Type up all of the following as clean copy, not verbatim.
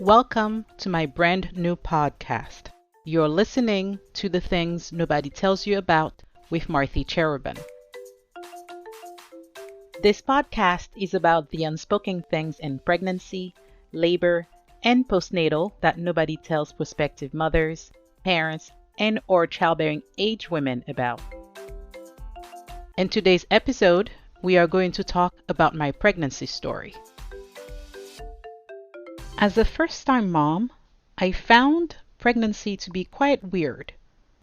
Welcome to my brand new podcast. You're listening to The Things Nobody Tells You About with Marthy Cherubin. This podcast is about the unspoken things in pregnancy, labor, and postnatal that nobody tells prospective mothers, parents, and or childbearing age women about. In today's episode, we are going to talk about my pregnancy story. As a first-time mom, I found pregnancy to be quite weird,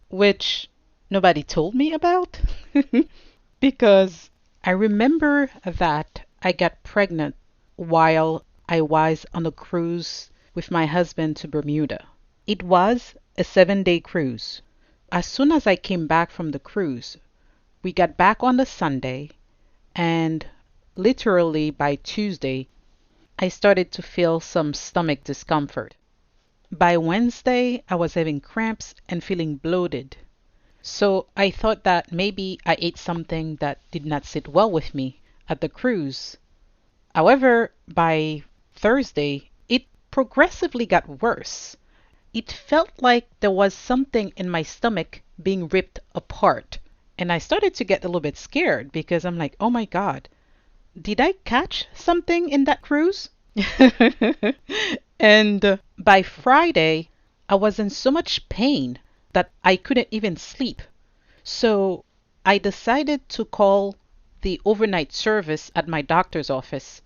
which nobody told me about because I remember that I got pregnant while I was on a cruise with my husband to Bermuda. It was a 7-day cruise. As soon as I came back from the cruise, we got back on the Sunday, and literally by Tuesday, I started to feel some stomach discomfort. By Wednesday, I was having cramps and feeling bloated. So I thought that maybe I ate something that did not sit well with me at the cruise. However, by Thursday, it progressively got worse. It felt like there was something in my stomach being ripped apart. And I started to get a little bit scared because I'm like, oh my God, did I catch something in that cruise? And by Friday, I was in so much pain that I couldn't even sleep. So I decided to call the overnight service at my doctor's office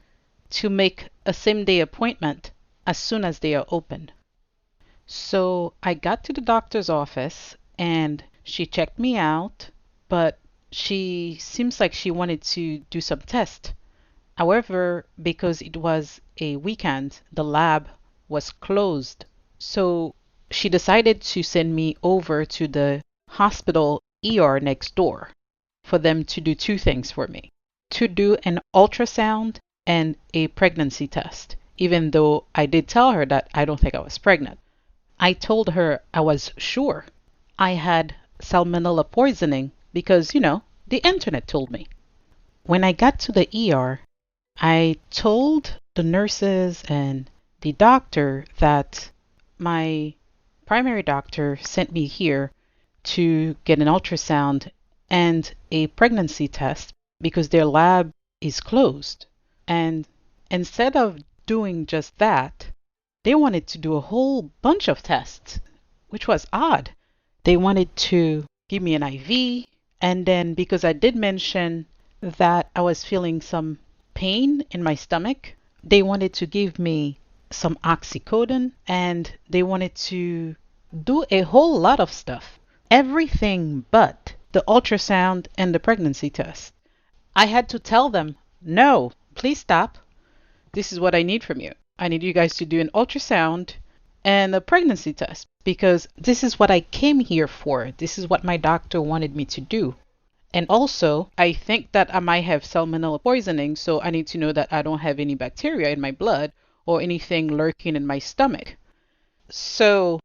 to make a same-day appointment as soon as they are open. So I got to the doctor's office and she checked me out, but she seems like she wanted to do some tests. However, because it was a weekend, the lab was closed. So she decided to send me over to the hospital ER next door for them to do two things for me. To do an ultrasound and a pregnancy test, even though I did tell her that I don't think I was pregnant. I told her I was sure I had salmonella poisoning because, the internet told me. When I got to the ER, I told the nurses and the doctor that my primary doctor sent me here to get an ultrasound and a pregnancy test because their lab is closed. And instead of doing just that, they wanted to do a whole bunch of tests, which was odd. They wanted to give me an IV, and then because I did mention that I was feeling some pain in my stomach, they wanted to give me some oxycodone, and they wanted to do a whole lot of stuff. Everything but the ultrasound and the pregnancy test. I had to tell them, no, please stop. This is what I need from you. I need you guys to do an ultrasound and a pregnancy test because this is what I came here for. This is what my doctor wanted me to do. And also, I think that I might have salmonella poisoning, so I need to know that I don't have any bacteria in my blood or anything lurking in my stomach. So,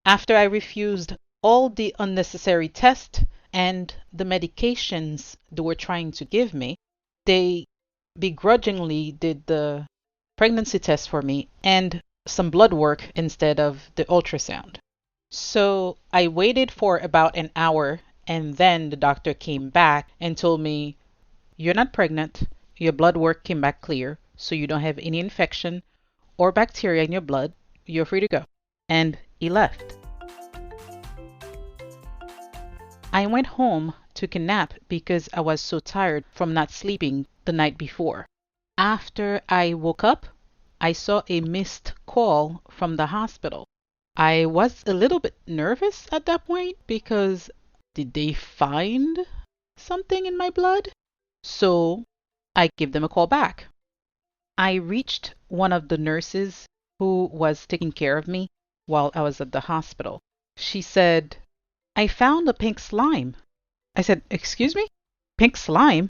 after I refused all the unnecessary tests and the medications they were trying to give me, they begrudgingly did the pregnancy test for me and some blood work instead of the ultrasound. So, I waited for about an hour. And then the doctor came back and told me, you're not pregnant. Your blood work came back clear, so you don't have any infection or bacteria in your blood. You're free to go. And he left. I went home, took a nap because I was so tired from not sleeping the night before. After I woke up, I saw a missed call from the hospital. I was a little bit nervous at that point because did they find something in my blood? So I gave them a call back. I reached one of the nurses who was taking care of me while I was at the hospital. She said, I found a pink slime. I said, excuse me? Pink slime?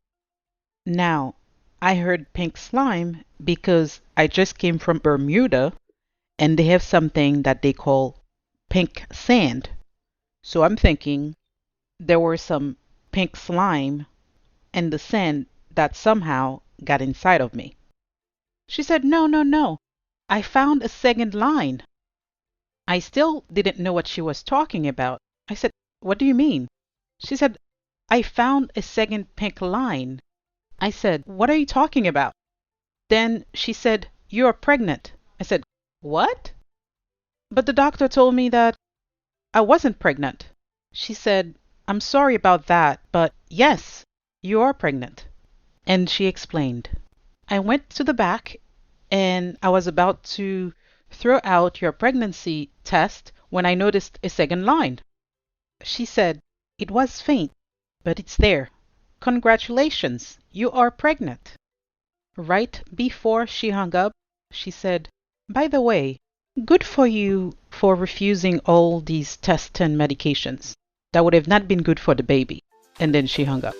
Now, I heard pink slime because I just came from Bermuda and they have something that they call pink sand. So I'm thinking, there were some pink slime and the sand that somehow got inside of me. She said, no, no, no. I found a second line. I still didn't know what she was talking about. I said, what do you mean? She said, I found a second pink line. I said, what are you talking about? Then she said, you're pregnant. I said, what? But the doctor told me that I wasn't pregnant. She said, I'm sorry about that, but yes, you are pregnant. And she explained. I went to the back and I was about to throw out your pregnancy test when I noticed a second line. She said, it was faint, but it's there. Congratulations, you are pregnant. Right before she hung up, she said, by the way, good for you for refusing all these tests and medications. That would have not been good for the baby. And then she hung up.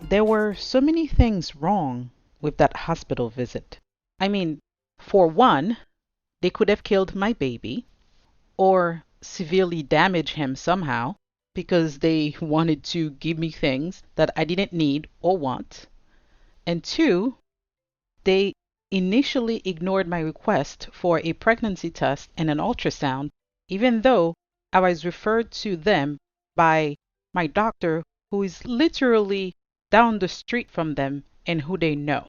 There were so many things wrong with that hospital visit. I mean, for one, they could have killed my baby or severely damaged him somehow because they wanted to give me things that I didn't need or want. And two, they initially ignored my request for a pregnancy test and an ultrasound, even though I was referred to them by my doctor, who is literally down the street from them and who they know.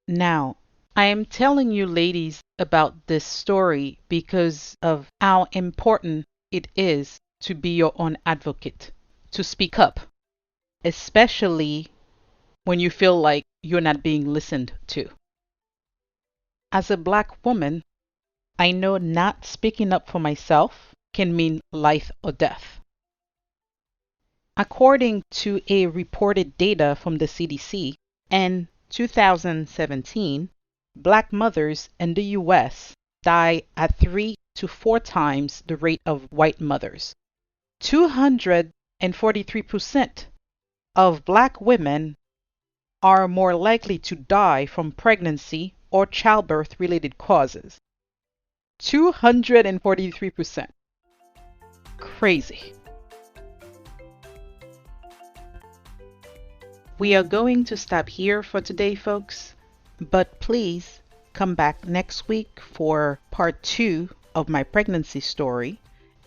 Now, I am telling you ladies about this story because of how important it is to be your own advocate, to speak up, especially when you feel like you're not being listened to. As a black woman, I know not speaking up for myself can mean life or death. According to a reported data from the CDC in 2017, black mothers in the US die at 3 to 4 times the rate of white mothers. 243% of black women are more likely to die from pregnancy or childbirth related causes. 243%. Crazy. We are going to stop here for today, folks, but please come back next week for part 2 of my pregnancy story.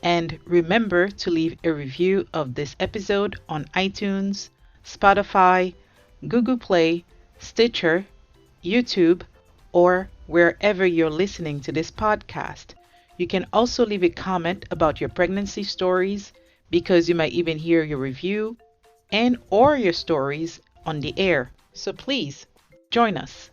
And remember to leave a review of this episode on iTunes, Spotify, Google Play, Stitcher, YouTube, or wherever you're listening to this podcast. You can also leave a comment about your pregnancy stories because you might even hear your review and or your stories on the air. So please join us.